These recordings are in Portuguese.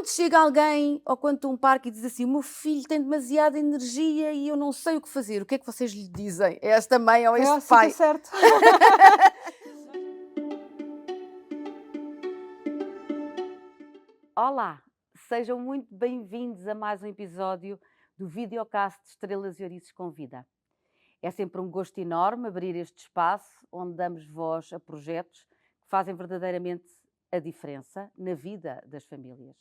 quando chega alguém ao Quantum Park e diz assim: o meu filho tem demasiada energia e eu não sei o que fazer, o que é que vocês lhe dizem? É esta mãe ou Foi ao este sítio pai? certo. Olá, sejam muito bem-vindos a mais um episódio do videocast de Estrelas e Ouriços com Vida. É sempre um gosto enorme abrir este espaço onde damos voz a projetos que fazem verdadeiramente a diferença na vida das famílias.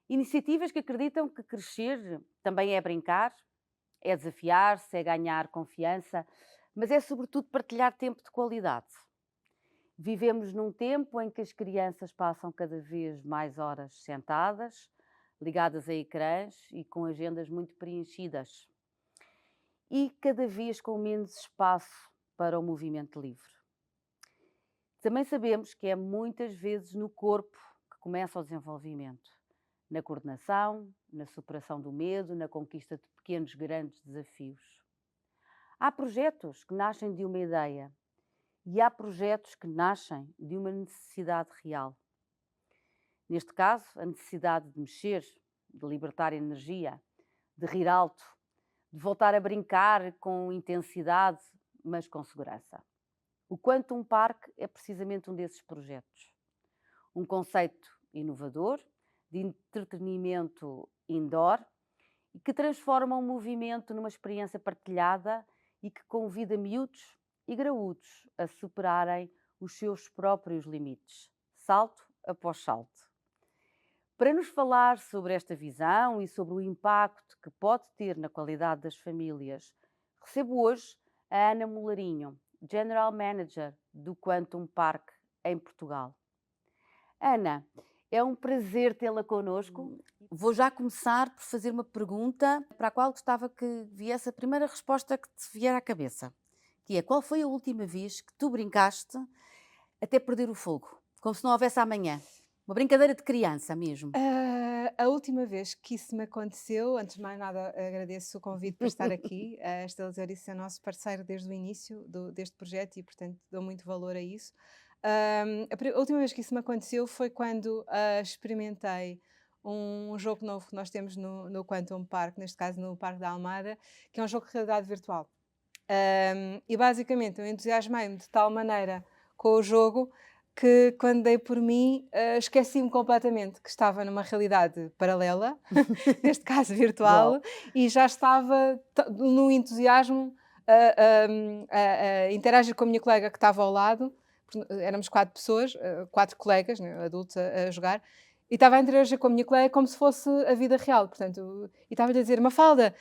Iniciativas que acreditam que crescer também é brincar, é desafiar-se, é ganhar confiança, mas é sobretudo partilhar tempo de qualidade. Vivemos num tempo em que as crianças passam cada vez mais horas sentadas, ligadas a ecrãs e com agendas muito preenchidas. E cada vez com menos espaço para o movimento livre. Também sabemos que é muitas vezes no corpo que começa o desenvolvimento, na coordenação, na superação do medo, na conquista de pequenos, grandes desafios. Há projetos que nascem de uma ideia e há projetos que nascem de uma necessidade real. Neste caso, a necessidade de mexer, de libertar energia, de rir alto, de voltar a brincar com intensidade, mas com segurança. O Quantum Park é precisamente um desses projetos. Um conceito inovador, de entretenimento indoor, e que transforma um movimento numa experiência partilhada e que convida miúdos e graúdos a superarem os seus próprios limites, salto após salto. Para nos falar sobre esta visão e sobre o impacto que pode ter na qualidade das famílias, recebo hoje a Ana Molarinho, General Manager do Quantum Park em Portugal. Ana, é um prazer tê-la connosco. Vou já começar por fazer uma pergunta para a qual gostava que viesse a primeira resposta que te vier à cabeça, que é: qual foi a última vez que tu brincaste até perder o fogo? Como se não houvesse amanhã. Uma brincadeira de criança mesmo. A última vez que isso me aconteceu, antes de mais nada agradeço o convite para estar aqui. A Estrelas e Ouriços é nosso parceiro desde o início deste projeto e, portanto, dou muito valor a isso. A última vez que isso me aconteceu foi quando experimentei um jogo novo que nós temos no Quantum Park, neste caso no Parque da Almada, que é um jogo de realidade virtual. E basicamente eu entusiasmei-me de tal maneira com o jogo que, quando dei por mim, esqueci-me completamente que estava numa realidade paralela, neste caso virtual, Uau. e já estava no entusiasmo a interagir com a minha colega que estava ao lado. Éramos 4 pessoas, 4 colegas, né, adultos a jogar, e estava a interagir com a minha colega como se fosse a vida real. Portanto, e estava-lhe a dizer: Mafalda,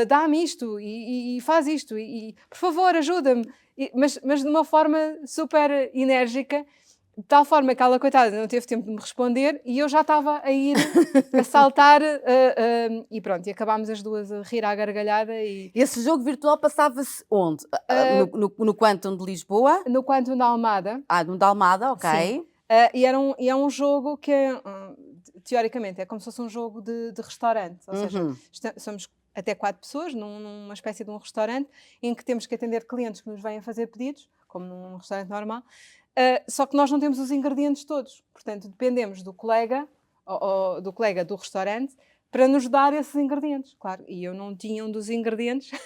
dá-me isto e faz isto, e por favor ajuda-me. Mas de uma forma super enérgica, de tal forma que ela, coitada, não teve tempo de me responder e eu já estava a ir a saltar e pronto, e acabámos as duas a rir à gargalhada. Esse jogo virtual passava-se onde? No Quantum de Lisboa? No Quantum da Almada. No da Almada, ok. Sim. E é um jogo que é, teoricamente, é como se fosse um jogo de restaurante. Ou seja, somos até 4 pessoas numa espécie de um restaurante em que temos que atender clientes que nos vêm fazer pedidos, como num restaurante normal. Só que nós não temos os ingredientes todos. Portanto, dependemos do colega ou do colega do restaurante para nos dar esses ingredientes, claro. E eu não tinha um dos ingredientes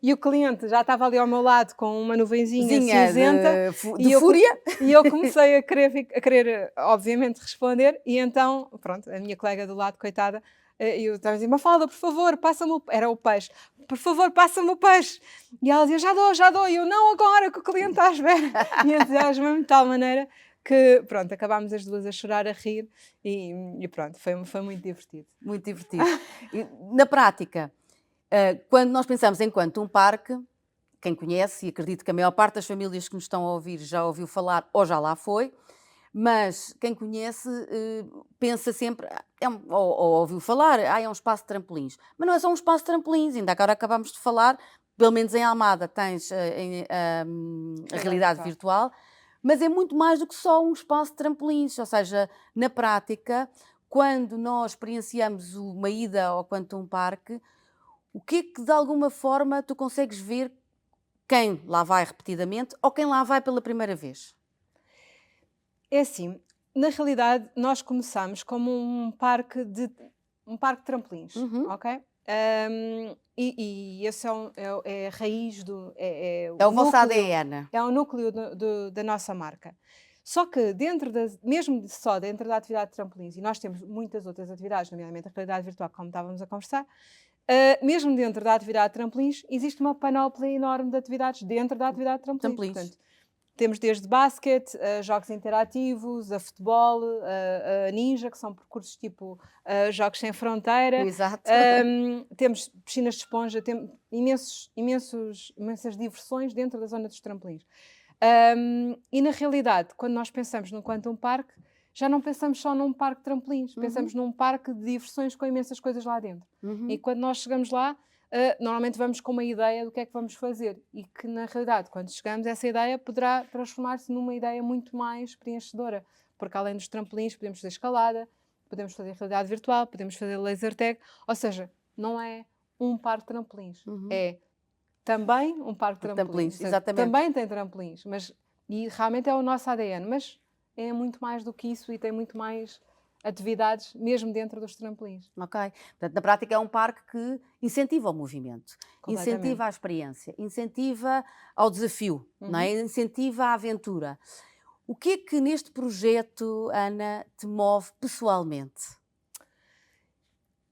e o cliente já estava ali ao meu lado com uma nuvenzinha cinzenta de fúria. E eu comecei a querer, obviamente, responder. E então, pronto, a minha colega do lado, coitada, eu estava a dizer: Mafalda, por favor, passa-me era o peixe, por favor, passa-me o peixe. E ela dizia: já dou. E eu: não agora, que o cliente está à espera. E entusiasmo-me de tal maneira que, pronto, acabámos as duas a chorar, a rir e pronto, foi muito divertido. Muito divertido. E, na prática, quando nós pensamos em Quantum Park, quem conhece, e acredito que a maior parte das famílias que nos estão a ouvir já ouviu falar ou já lá foi, mas quem conhece pensa sempre, ou ouviu falar, é um espaço de trampolins. Mas não é só um espaço de trampolins, ainda agora acabámos de falar, pelo menos em Almada tens a realidade virtual, mas é muito mais do que só um espaço de trampolins, ou seja, na prática, quando nós experienciamos uma ida ao Quantum Park, o que é que de alguma forma tu consegues ver quem lá vai repetidamente ou quem lá vai pela primeira vez? É assim, Na realidade, nós começamos como um parque de trampolins, Uhum. ok? E esse é a raiz É o vosso ADN. é o núcleo da nossa marca. Só que mesmo só dentro da atividade de trampolins, e nós temos muitas outras atividades, nomeadamente a realidade virtual, como estávamos a conversar, mesmo dentro da atividade de trampolins, existe uma panóplia enorme de atividades dentro da atividade de trampolins. Trampolins. Portanto, temos desde basquete, a jogos interativos, a futebol, a ninja, que são percursos tipo Jogos Sem Fronteira. Exato. Temos piscinas de esponja, temos imensas diversões dentro da zona dos trampolins. E na realidade, quando nós pensamos no Quantum Park, já não pensamos só num parque de trampolins, pensamos num parque de diversões com imensas coisas lá dentro. E quando nós chegamos lá, normalmente vamos com uma ideia do que é que vamos fazer e que, na realidade, quando chegamos, essa ideia poderá transformar-se numa ideia muito mais preenchedora, porque além dos trampolins podemos fazer escalada, podemos fazer realidade virtual, podemos fazer laser tag, ou seja, não é um parque de trampolins, é também um parque de trampolins. Trampolins, Ou seja, exatamente. também tem trampolins, e realmente é o nosso ADN, mas é muito mais do que isso e tem muito mais atividades mesmo dentro dos trampolins. Ok. Portanto, na prática é um parque que incentiva o movimento, Completamente. incentiva a experiência, incentiva ao desafio, não é? Incentiva a aventura. O que é que neste projeto, Ana, te move pessoalmente?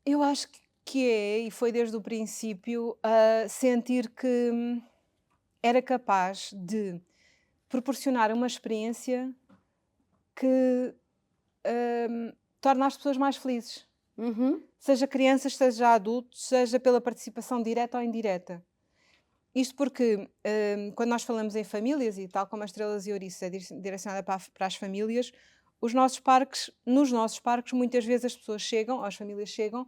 Eu acho que e foi desde o princípio, sentir que era capaz de proporcionar uma experiência que torna as pessoas mais felizes. Seja crianças, seja adultos, seja pela participação direta ou indireta. Isto porque, quando nós falamos em famílias, e tal como a Estrelas e Ouriços é direcionada para as famílias, nos nossos parques, muitas vezes as pessoas chegam, ou as famílias chegam,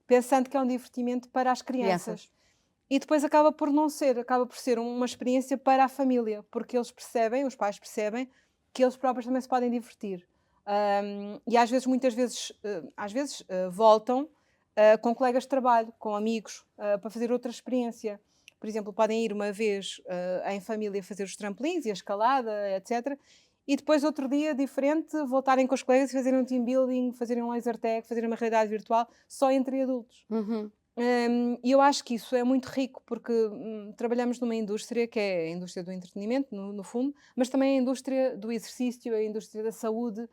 pensando que é um divertimento para as crianças. E depois acaba por não ser, acaba por ser uma experiência para a família, porque os pais percebem, que eles próprios também se podem divertir. E às vezes, voltam com colegas de trabalho, com amigos, para fazer outra experiência. Por exemplo, podem ir uma vez em família fazer os trampolins e a escalada, etc. E depois, outro dia diferente, voltarem com os colegas e fazerem um team building, fazerem um laser tag, fazerem uma realidade virtual, só entre adultos. E eu acho que isso é muito rico, porque trabalhamos numa indústria que é a indústria do entretenimento, no fundo, mas também a indústria do exercício, a indústria da saúde.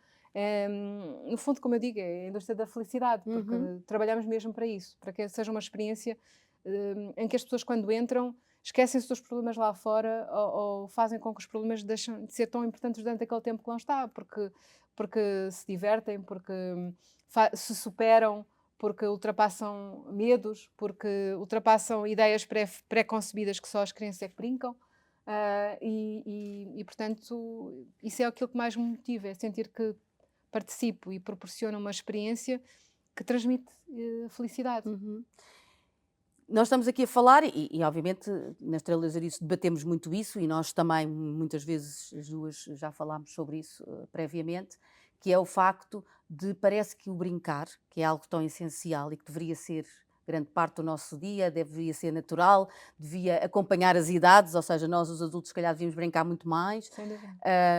No fundo, como eu digo, é a indústria da felicidade, porque trabalhamos mesmo para isso, para que seja uma experiência em que as pessoas, quando entram, esquecem-se dos problemas lá fora, ou fazem com que os problemas deixem de ser tão importantes durante aquele tempo que lá está, porque se divertem, porque se superam, porque ultrapassam medos, porque ultrapassam ideias pré-concebidas que só as crianças é que brincam. Portanto, isso é aquilo que mais me motiva, é sentir que participo e proporciono uma experiência que transmite felicidade. Nós estamos aqui a falar, e obviamente na Estrelas Ouriços debatemos muito isso, e nós também muitas vezes as duas já falámos sobre isso previamente, que é o facto de, parece que o brincar, que é algo tão essencial e que deveria ser grande parte do nosso dia, deveria ser natural, devia acompanhar as idades, ou seja, nós os adultos se calhar devíamos brincar muito mais, Sem dúvida.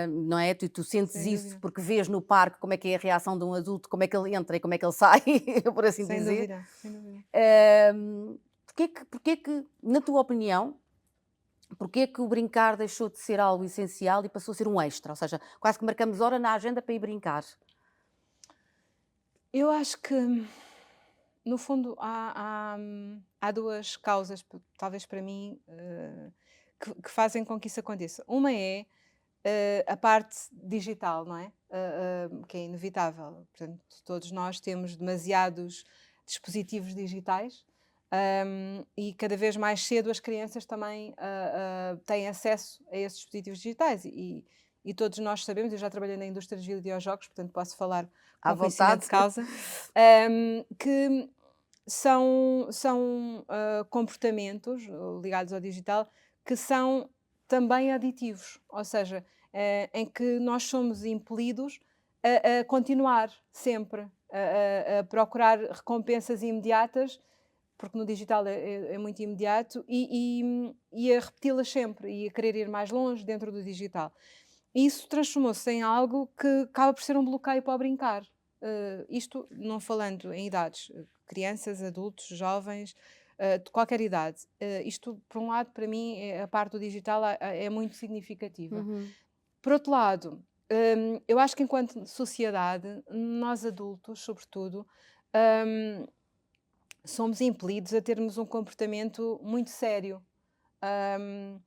não é? Tu sentes Sem isso dúvida. porque vês no parque como é que é a reação de um adulto, como é que ele entra e como é que ele sai, por assim Sem dizer. dúvida, sem dúvida. Porquê que, na tua opinião, porquê que o brincar deixou de ser algo essencial e passou a ser um extra? Ou seja, quase que marcamos hora na agenda para ir brincar. Eu acho que, no fundo, há duas causas, talvez para mim, que fazem com que isso aconteça. Uma é a parte digital, não é? Que é inevitável. Portanto, todos nós temos demasiados dispositivos digitais. E cada vez mais cedo as crianças também têm acesso a esses dispositivos digitais e todos nós sabemos, eu já trabalhei na indústria dos videojogos, portanto posso falar À com conhecimento vontade. de causa, que são comportamentos ligados ao digital que são também aditivos, ou seja, em que nós somos impelidos a continuar sempre, a procurar recompensas imediatas, porque no digital é muito imediato, e a repeti-las sempre, e a querer ir mais longe dentro do digital. E isso transformou-se em algo que acaba por ser um bloqueio para o brincar. Isto não falando em idades, crianças, adultos, jovens, de qualquer idade. Isto, por um lado, para mim, a parte do digital é muito significativa. Uhum. Por outro lado, eu acho que enquanto sociedade, nós adultos, sobretudo, hum, somos impelidos a termos um comportamento muito sério. Hum,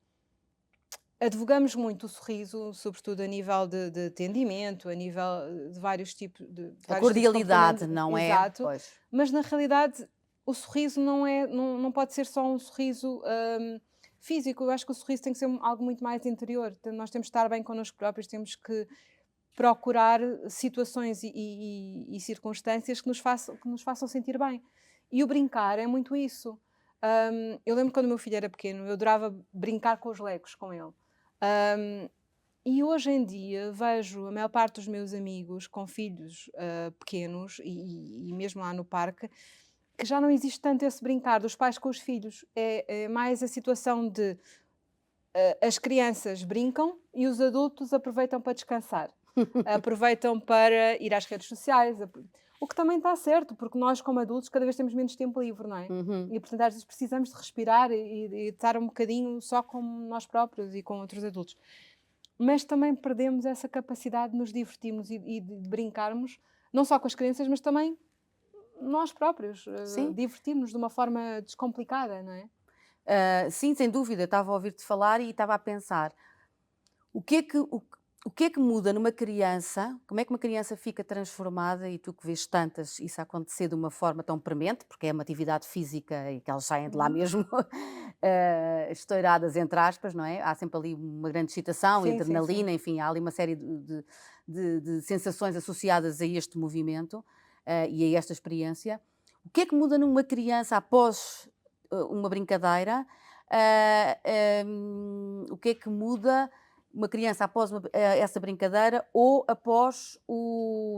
Advogamos muito o sorriso, sobretudo a nível de atendimento, a nível de vários tipos A de cordialidade, comportamento, não é? exato, Pois. mas na realidade o sorriso não pode ser só um sorriso físico. Eu acho que o sorriso tem que ser algo muito mais interior. Nós temos que estar bem connosco próprios, temos que procurar situações e circunstâncias que nos façam sentir bem. E o brincar é muito isso. Eu lembro quando o meu filho era pequeno, eu adorava brincar com os legos com ele. Um, e hoje em dia vejo a maior parte dos meus amigos com filhos pequenos e mesmo lá no parque, que já não existe tanto esse brincar dos pais com os filhos. É mais a situação de as crianças brincam e os adultos aproveitam para descansar. Aproveitam para ir às redes sociais, o que também está certo, porque nós, como adultos, cada vez temos menos tempo livre, não é? Uhum. E, portanto, às vezes precisamos de respirar e estar um bocadinho só com nós próprios e com outros adultos. Mas também perdemos essa capacidade de nos divertirmos e de brincarmos, não só com as crianças, mas também nós próprios, Sim. divertirmos de uma forma descomplicada, não é? Sim, sem dúvida. Eu estava a ouvir-te falar e estava a pensar o que é que muda numa criança, como é que uma criança fica transformada e tu que vês tantas isso acontecer de uma forma tão premente, porque é uma atividade física e que elas saem de lá Uhum. mesmo estouradas, entre aspas, não é? Há sempre ali uma grande excitação e Sim, sim, sim. adrenalina, enfim, há ali uma série de sensações associadas a este movimento e a esta experiência. O que é que muda numa criança após uma brincadeira? O que é que muda uma criança após essa brincadeira ou após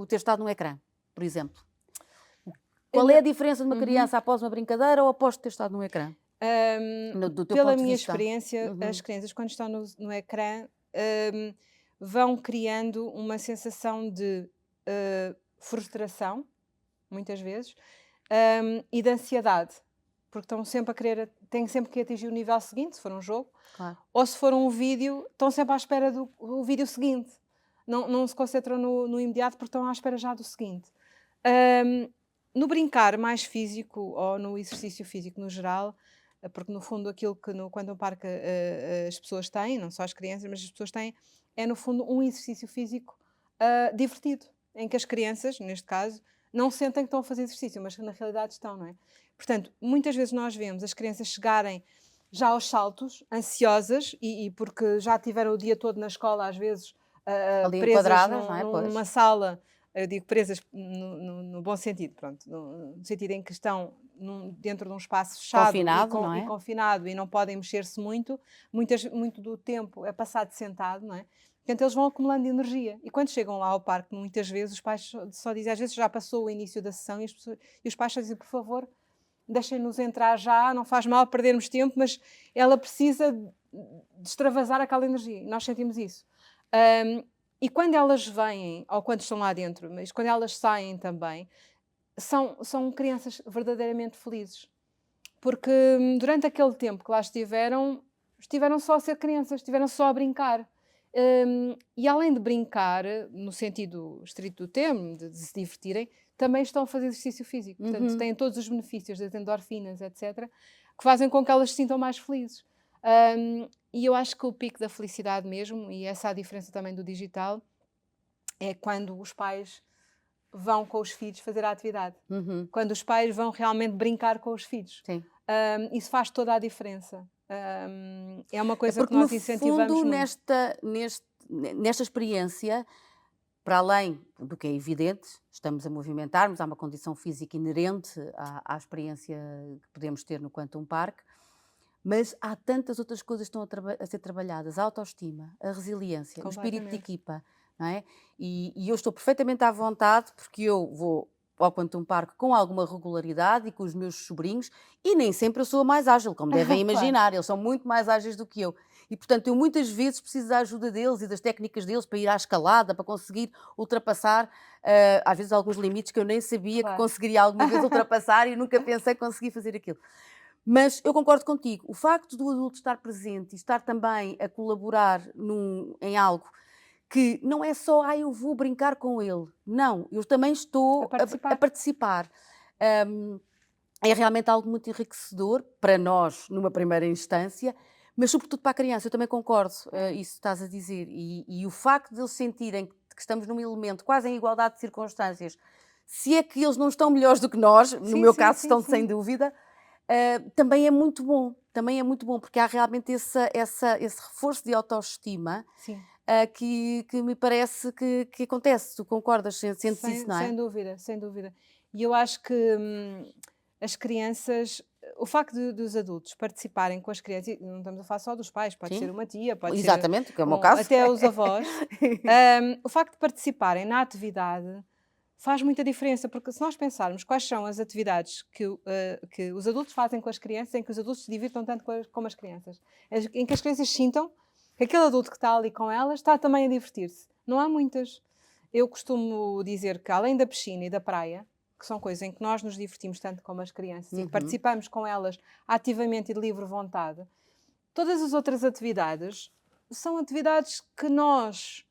ter estado no ecrã, por exemplo? Qual é a diferença de uma Uhum. criança após uma brincadeira ou após ter estado no ecrã? Do teu Pela ponto de minha vista. experiência, Uhum. as crianças, quando estão no ecrã, vão criando uma sensação de frustração, muitas vezes, e de ansiedade, porque estão sempre a querer, têm sempre que atingir o nível seguinte, se for um jogo, Claro. ou se for um vídeo, estão sempre à espera do vídeo seguinte. Não se concentram no imediato porque estão à espera já do seguinte. No brincar mais físico ou no exercício físico no geral, porque no fundo aquilo que quando um parque as pessoas têm, não só as crianças, mas as pessoas têm, é no fundo um exercício físico divertido, em que as crianças, neste caso, não sentem que estão a fazer exercício, mas que na realidade estão, não é? Portanto, muitas vezes nós vemos as crianças chegarem já aos saltos, ansiosas, e porque já tiveram o dia todo na escola, às vezes Ali presas enquadradas, não é? Pois. numa sala, eu digo presas no bom sentido, pronto, no sentido em que estão dentro de um espaço fechado Confinado, não e é? confinado e não podem mexer-se muito, muito do tempo é passado sentado, não é? Portanto, eles vão acumulando energia. E quando chegam lá ao parque, muitas vezes os pais só dizem, às vezes já passou o início da sessão e os pais só dizem, por favor, deixem-nos entrar já, não faz mal perdermos tempo, mas ela precisa de extravasar aquela energia. E nós sentimos isso. E quando elas vêm, ou quando estão lá dentro, mas quando elas saem também, são crianças verdadeiramente felizes. Porque durante aquele tempo que lá estiveram só a ser crianças, estiveram só a brincar. E além de brincar, no sentido estrito do termo, de se divertirem, também estão a fazer exercício físico. Portanto, Uhum. têm todos os benefícios das endorfinas, etc., que fazem com que elas se sintam mais felizes. E eu acho que o pico da felicidade mesmo, e essa é a diferença também do digital, é quando os pais vão com os filhos fazer a atividade. Uhum. Quando os pais vão realmente brincar com os filhos. Sim. Isso faz toda a diferença. É uma coisa que Porque, no nós incentivamos fundo, muito. nesta experiência, para além do que é evidente, estamos a movimentar-nos, há uma condição física inerente à experiência que podemos ter no Quantum Park, mas há tantas outras coisas que estão a ser trabalhadas, a autoestima, a resiliência, o espírito de Completamente. equipa, não é? E eu estou perfeitamente à vontade, porque eu vou ao Quantum Park com alguma regularidade e com os meus sobrinhos, e nem sempre eu sou a mais ágil, como devem Claro. imaginar, eles são muito mais ágeis do que eu. E, portanto, eu muitas vezes preciso da ajuda deles e das técnicas deles para ir à escalada, para conseguir ultrapassar, às vezes, alguns limites que eu nem sabia que Claro. conseguiria alguma vez ultrapassar e nunca pensei que conseguia fazer aquilo. Mas eu concordo contigo, o facto do adulto estar presente e estar também a colaborar em algo que não é só, eu vou brincar com ele. Não, eu também estou A participar. a participar. Hum, É realmente algo muito enriquecedor para nós, numa primeira instância, mas sobretudo para a criança. Eu também concordo, isso que estás a dizer. E o facto de eles sentirem que estamos num elemento quase em igualdade de circunstâncias, se é que eles não estão melhores do que nós, no Sim, meu sim, caso sim, estão sim. sem dúvida, também é muito bom. Também é muito bom, porque há realmente esse reforço de autoestima Sim. que me parece que acontece. Tu concordas, sentes isso, não é? Sem dúvida, sem dúvida. E eu acho que as crianças, o facto dos adultos participarem com as crianças, e não estamos a falar só dos pais, pode ser Sim, uma tia, pode ser exatamente, que é o meu caso. até os avós, o facto de participarem na atividade faz muita diferença, porque se nós pensarmos quais são as atividades que os adultos fazem com as crianças, em que os adultos se divirtam tanto como as crianças, em que as crianças sintam que aquele adulto que está ali com elas está também a divertir-se. Não há muitas. Eu costumo dizer que, além da piscina e da praia, que são coisas em que nós nos divertimos tanto como as crianças e que participamos com elas ativamente e de livre vontade, todas as outras atividades são atividades que nós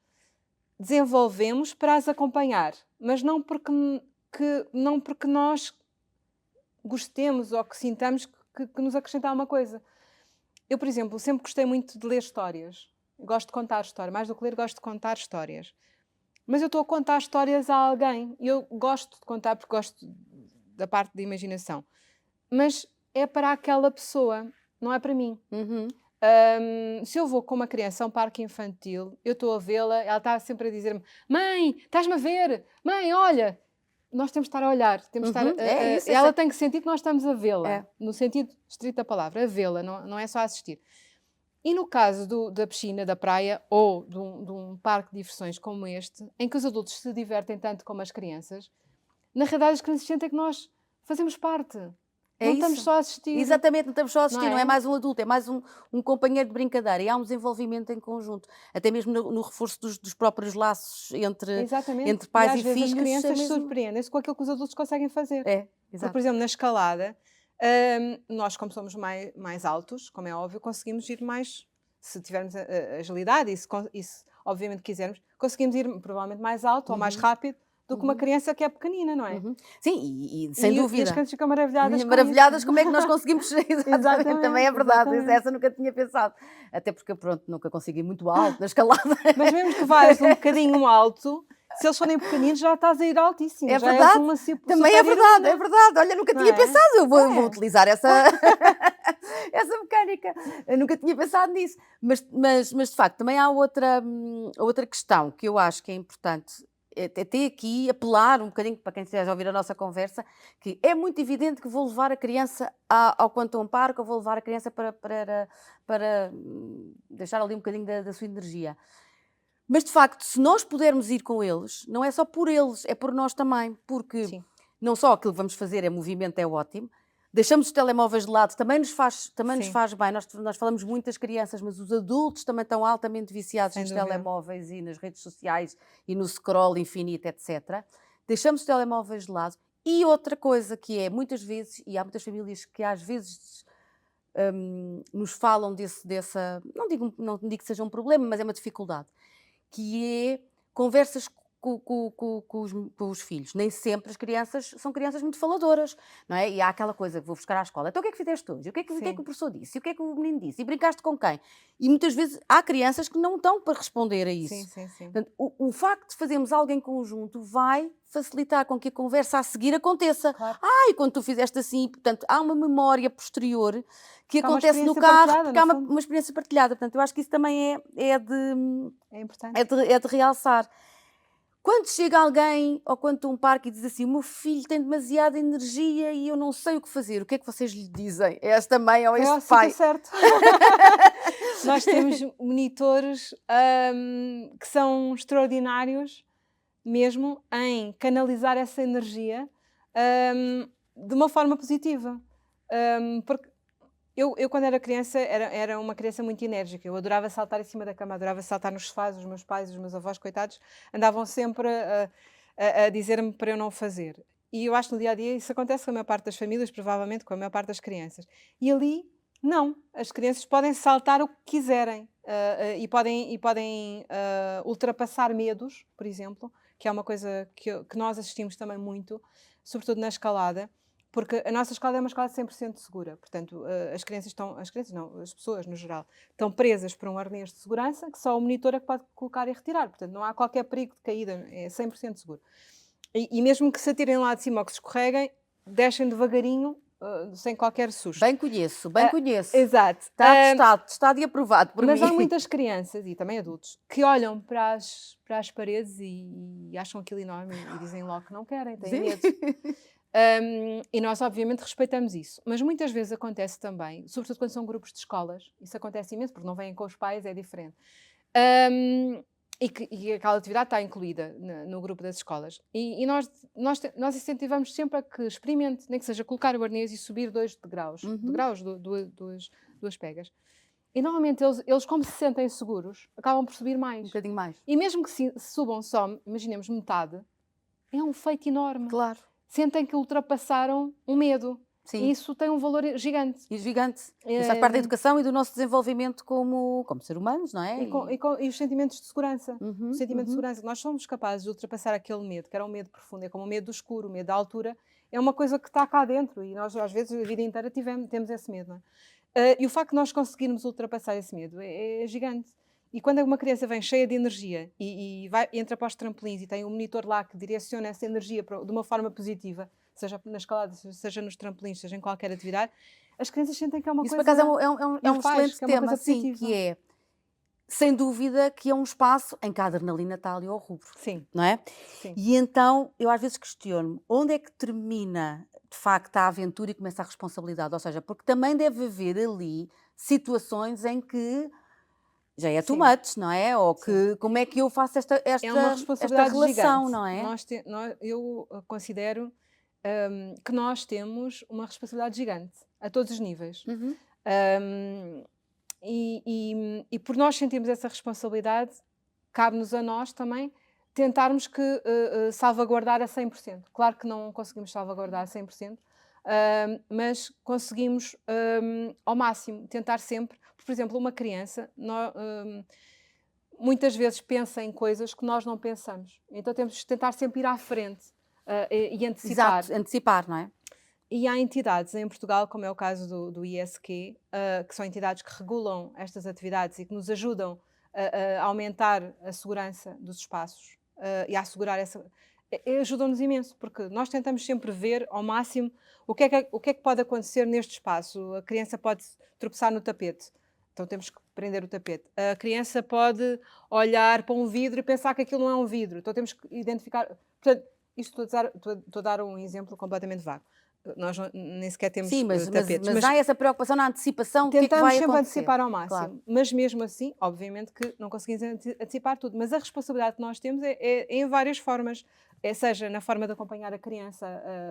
desenvolvemos para as acompanhar, mas não porque nós gostemos ou que sintamos que nos acrescenta alguma coisa. Eu, por exemplo, sempre gostei muito de ler histórias. Gosto de contar histórias. Mais do que ler, gosto de contar histórias. Mas eu estou a contar histórias a alguém. E eu gosto de contar porque gosto da parte da imaginação. Mas é para aquela pessoa, não é para mim. Se eu vou com uma criança a um parque infantil, eu estou a vê-la, ela está sempre a dizer-me: Mãe, estás-me a ver? Mãe, olha! Nós temos de estar a olhar. Temos de estar ela tem que sentir que nós estamos a vê-la. No sentido estrito da palavra, a vê-la, não é só assistir. E no caso da piscina, da praia ou de um parque de diversões como este, em que os adultos se divertem tanto como as crianças, na realidade as crianças sentem que nós fazemos parte. É não isso. estamos só a assistir. Exatamente, não estamos só a assistir, não é é? mais um adulto, é mais um companheiro de brincadeira e há um desenvolvimento em conjunto, até mesmo no reforço dos próprios laços Exatamente. entre pais às e vezes filhos. as crianças mesmo... surpreendem-se com aquilo que os adultos conseguem fazer. É, Porque, exato. por exemplo, na escalada, nós, como somos mais altos, como é óbvio, conseguimos ir mais, se tivermos agilidade e se obviamente quisermos, conseguimos ir provavelmente mais alto ou mais rápido do que uma criança que é pequenina, não é? Sim, e sem dúvida. E as crianças ficam maravilhadas com Maravilhadas isso. como é que nós conseguimos. Exatamente, também é verdade. exatamente. Essa nunca tinha pensado. Até porque, pronto, nunca consegui ir muito alto na escalada. Mas mesmo que vais um bocadinho alto, se eles forem pequeninos, já estás a ir altíssimo. É já verdade. És uma Também é verdade, é verdade. Olha, nunca tinha pensado. Eu vou utilizar essa mecânica. Eu nunca tinha pensado nisso. Mas de facto, também há outra questão que eu acho que é importante. Até aqui apelar um bocadinho para quem esteja a ouvir a nossa conversa, que é muito evidente que vou levar a criança ao Quantum Park, ou vou levar a criança para deixar ali um bocadinho da sua energia. Mas, de facto, se nós pudermos ir com eles, não é só por eles, é por nós também, porque Sim. não só aquilo que vamos fazer é movimento, é ótimo, deixamos os telemóveis de lado, também nos faz bem. Nós falamos muito das crianças, mas os adultos também estão altamente viciados nos telemóveis e nas redes sociais e no scroll infinito, etc. Deixamos os telemóveis de lado. E outra coisa que é, muitas vezes, e há muitas famílias que às vezes nos falam dessa... Não digo que seja um problema, mas é uma dificuldade, que é conversas com os filhos. Nem sempre as crianças são crianças muito faladoras, não é? E há aquela coisa que vou buscar à escola. Então o que é que fizeste hoje? O que é que o professor disse? E o que é que o menino disse? E brincaste com quem? E muitas vezes há crianças que não estão para responder a isso. Sim. Portanto, o facto de fazermos algo em conjunto vai facilitar com que a conversa a seguir aconteça. Claro. E quando tu fizeste assim, portanto, há uma memória posterior que acontece no experiência carro, partilhada, porque há no fundo. uma experiência partilhada. Portanto, eu acho que isso também É importante. é de realçar. Quando chega alguém ao Quantum Park e diz assim: o meu filho tem demasiada energia e eu não sei o que fazer, o que é que vocês lhe dizem? É esta mãe ou este pai? Certo. Nós temos monitores que são extraordinários mesmo em canalizar essa energia de uma forma positiva. Porque Eu quando era criança, era uma criança muito enérgica. Eu adorava saltar em cima da cama, adorava saltar nos sofás. Os meus pais, os meus avós, coitados, andavam sempre a dizer-me para eu não fazer. E eu acho que no dia a dia isso acontece com a maior parte das famílias, provavelmente com a maior parte das crianças. E ali, não. As crianças podem saltar o que quiserem e podem ultrapassar medos, por exemplo, que é uma coisa que nós assistimos também muito, sobretudo na escalada. Porque a nossa escalada é uma escalada 100% segura. Portanto, as pessoas no geral, estão presas por um arnês de segurança que só o monitor é que pode colocar e retirar. Portanto, não há qualquer perigo de caída, é 100% seguro. E mesmo que se atirem lá de cima ou que se escorreguem, descem devagarinho, sem qualquer susto. Bem conheço, bem conheço. Exato. Está testado e aprovado por Mas mim. há muitas crianças, e também adultos, que olham para as paredes e acham aquilo enorme e dizem logo que não querem, têm medo. E nós, obviamente, respeitamos isso. Mas muitas vezes acontece também, sobretudo quando são grupos de escolas, isso acontece imenso, porque não vêm com os pais, é diferente. E aquela atividade está incluída no grupo das escolas. E nós incentivamos sempre a que experimente, nem que seja colocar o arnês e subir 2 degraus, duas pegas. E normalmente eles, como se sentem seguros, acabam por subir Um mais. bocadinho mais. E mesmo que se subam só, imaginemos metade, é um feito enorme. Claro. Sentem que ultrapassaram um medo. Sim. E isso tem um valor gigante. E gigante. Isso faz parte da educação e do nosso desenvolvimento como ser humanos, não é? E os sentimentos de segurança. Uhum, O sentimento de uhum. segurança. Nós somos capazes de ultrapassar aquele medo, que era um medo profundo, é como o medo do escuro, o medo da altura. É uma coisa que está cá dentro e nós, às vezes, a vida inteira temos esse medo. Não é? E o facto de nós conseguirmos ultrapassar esse medo é gigante. E quando uma criança vem cheia de energia e entra para os trampolins e tem um monitor lá que direciona essa energia de uma forma positiva, seja na escalada, seja nos trampolins, seja em qualquer atividade, as crianças sentem que é uma Isso, coisa... por acaso, é um excelente que é uma tema, coisa sim, positiva. que é, sem dúvida, que é um espaço em que a adrenalina está ali ao rubro, Sim, não é? sim. E então, eu às vezes questiono-me, onde é que termina, de facto, a aventura e começa a responsabilidade? Ou seja, porque também deve haver ali situações em que já é too Sim. much, não é? Ou que, como é que eu faço esta É uma responsabilidade relação, gigante. não é? Eu considero que nós temos uma responsabilidade gigante, a todos os níveis. Uhum. E por nós sentirmos essa responsabilidade, cabe-nos a nós também tentarmos salvaguardar a 100%. Claro que não conseguimos salvaguardar a 100%, mas conseguimos ao máximo tentar sempre. Por exemplo, uma criança muitas vezes pensa em coisas que nós não pensamos. Então temos de tentar sempre ir à frente e antecipar. Exato, antecipar, não é? E há entidades em Portugal, como é o caso do ISQ, que são entidades que regulam estas atividades e que nos ajudam a aumentar a segurança dos espaços e a assegurar essa. Ajudam-nos imenso, porque nós tentamos sempre ver ao máximo o que é que pode acontecer neste espaço. A criança pode tropeçar no tapete, então temos que prender o tapete. A criança pode olhar para um vidro e pensar que aquilo não é um vidro, então temos que identificar. Portanto, isto estou a dar um exemplo completamente vago. Nós nem sequer temos Sim, mas tapetes. há essa preocupação na antecipação do que é que Tentamos vai sempre acontecer. antecipar ao máximo, Claro. mas mesmo assim, obviamente que não conseguimos antecipar tudo, mas a responsabilidade que nós temos é em várias formas, seja na forma de acompanhar a criança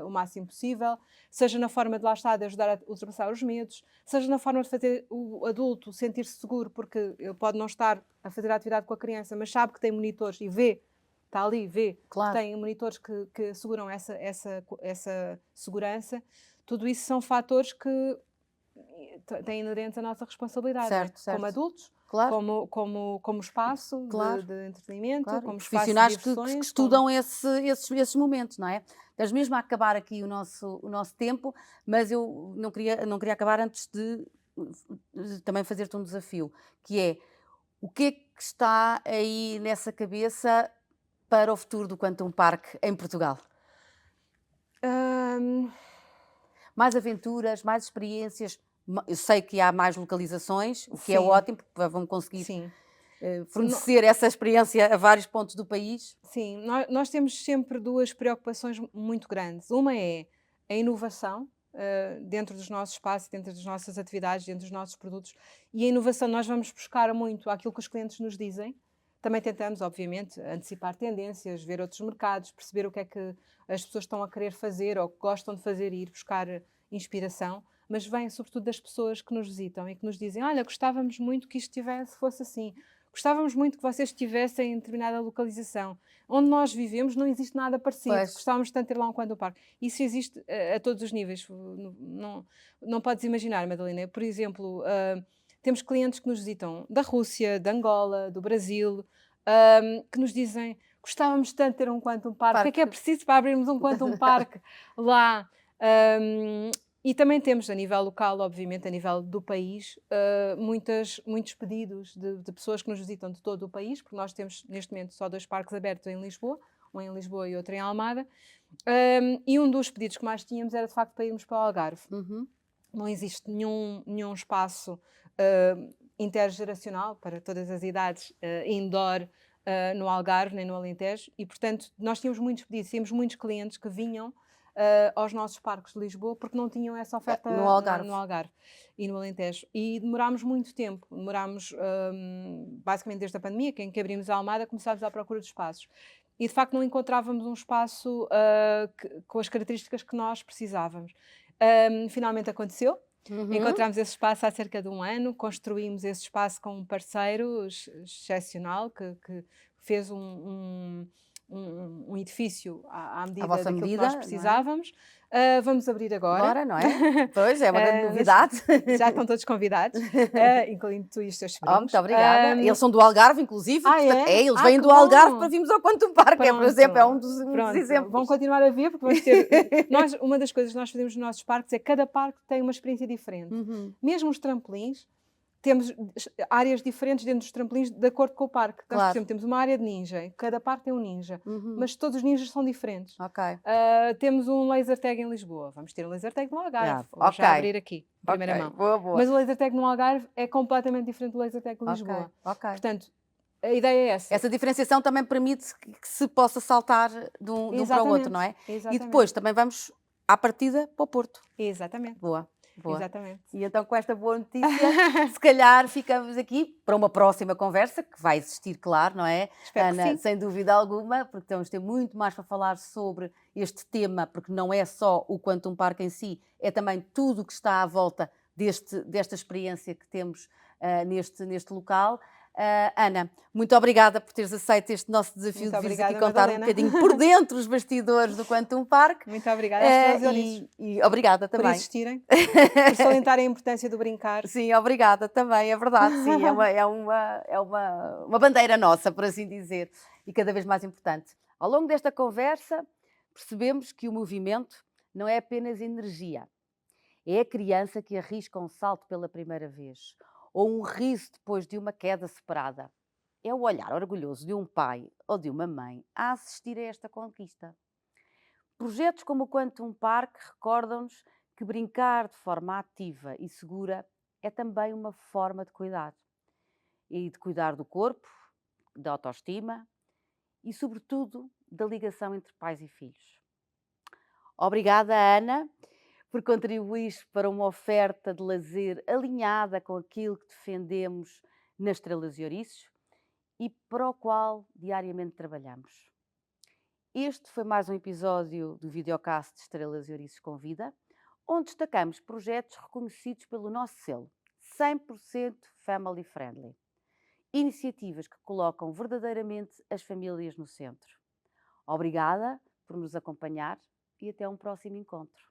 o máximo possível, seja na forma de lá estar, de ajudar a ultrapassar os medos, seja na forma de fazer o adulto sentir-se seguro, porque ele pode não estar a fazer a atividade com a criança, mas sabe que tem monitores e vê, está ali, vê, Claro. que tem monitores que asseguram essa segurança. Tudo isso são fatores que têm inerente a nossa responsabilidade, Certo, certo. como adultos, Claro. como espaço Claro. de entretenimento, Claro, como e espaço de profissionais diversões. que estudam esses momentos, não é? Estamos mesmo a acabar aqui o nosso tempo, mas eu não queria acabar antes de também fazer-te um desafio, que é, o que é que está aí nessa cabeça para o futuro do Quantum Park em Portugal? Mais aventuras, mais experiências. Eu sei que há mais localizações, o que é Sim. ótimo, porque vão conseguir Sim, fornecer essa experiência a vários pontos do país. sim. Nós temos sempre duas preocupações muito grandes. Uma é a inovação dentro dos nossos espaços, dentro das nossas atividades, dentro dos nossos produtos. E a inovação nós vamos buscar muito aquilo que os clientes nos dizem. Também tentamos, obviamente, antecipar tendências, ver outros mercados, perceber o que é que as pessoas estão a querer fazer ou que gostam de fazer e ir buscar inspiração. mas vem sobretudo das pessoas que nos visitam e que nos dizem: olha, gostávamos muito que isto fosse assim. Gostávamos muito que vocês estivessem em determinada localização. Onde nós vivemos não existe nada parecido. Pois. Gostávamos tanto de ter lá um Quantum Park. Isso existe a todos os níveis. Não podes imaginar, Madalena. Por exemplo, temos clientes que nos visitam da Rússia, de Angola, do Brasil, que nos dizem: gostávamos tanto de ter um Quantum Park. O que é Parque. preciso para abrirmos um Quantum Park lá? E também temos, a nível local, obviamente, a nível do país, muitos pedidos de pessoas que nos visitam de todo o país, porque nós temos, neste momento, só 2 parques abertos em Lisboa, um em Lisboa e outro em Almada. E um dos pedidos que mais tínhamos era, de facto, para irmos para o Algarve. Uhum. Não existe nenhum espaço intergeracional para todas as idades, indoor, no Algarve, nem no Alentejo, e, portanto, nós tínhamos muitos pedidos, tínhamos muitos clientes que vinham aos nossos parques de Lisboa porque não tinham essa oferta No Algarve. no Algarve e no Alentejo. E demorámos muito tempo, basicamente desde a pandemia, em que abrimos a Almada, começámos à procura de espaços. E de facto não encontrávamos um espaço com as características que nós precisávamos. Finalmente aconteceu. Uhum. Encontramos esse espaço há cerca de 1 ano, construímos esse espaço com um parceiro excepcional que fez um edifício à medida vossa daquilo que medida, nós não é? precisávamos. Vamos abrir agora. Agora, não é? Pois, é uma grande novidade. Já estão todos convidados, incluindo tu e os teus Oh, sobrinhos. muito obrigada. Eles são do Algarve, inclusive. É? Eles vêm Que do Algarve bom. para virmos ao Quantum Park. Por exemplo, é um dos Pronto. exemplos. Vão continuar a ver, porque vamos ter... uma das coisas que nós fazemos nos nossos parques é que cada parque tem uma experiência diferente. Uhum. Mesmo os trampolins, temos áreas diferentes dentro dos trampolins de acordo com o parque. Nós, por exemplo, temos uma área de ninja, cada parque tem um ninja, mas todos os ninjas são diferentes. Ok. Temos um laser tag em Lisboa, vamos ter um laser tag no Algarve, vou Ok. já abrir aqui, em primeira mão. Boa, boa. Mas o laser tag no Algarve é completamente diferente do laser tag de Lisboa. Ok. Portanto, a ideia é essa. Essa diferenciação também permite que se possa saltar de um para o outro, não é? Exatamente. E depois também vamos à partida para o Porto. Exatamente. Boa. Exatamente. E então, com esta boa notícia, se calhar ficamos aqui para uma próxima conversa, que vai existir, claro, não é? Espero que Ana, sim. sem dúvida alguma, porque vamos ter muito mais para falar sobre este tema, porque não é só o Quantum Park em si, é também tudo o que está à volta desta experiência que temos neste local. Ana, muito obrigada por teres aceito este nosso desafio de vir aqui contar um bocadinho por dentro os bastidores do Quantum Park. Muito obrigada às pessoas e obrigada também. por existirem, por salientarem a importância do brincar. Sim, obrigada também, é verdade, sim, é uma bandeira nossa, por assim dizer, e cada vez mais importante. Ao longo desta conversa, percebemos que o movimento não é apenas energia, é a criança que arrisca um salto pela primeira vez, ou um riso depois de uma queda superada. É o olhar orgulhoso de um pai ou de uma mãe a assistir a esta conquista. Projetos como o Quantum Park recordam-nos que brincar de forma ativa e segura é também uma forma de cuidar. E de cuidar do corpo, da autoestima e, sobretudo, da ligação entre pais e filhos. Obrigada, Ana, por contribuir para uma oferta de lazer alinhada com aquilo que defendemos nas Estrelas e Ouriços e para o qual diariamente trabalhamos. Este foi mais um episódio do videocast de Estrelas e Ouriços Convida, onde destacamos projetos reconhecidos pelo nosso selo, 100% family friendly. Iniciativas que colocam verdadeiramente as famílias no centro. Obrigada por nos acompanhar e até um próximo encontro.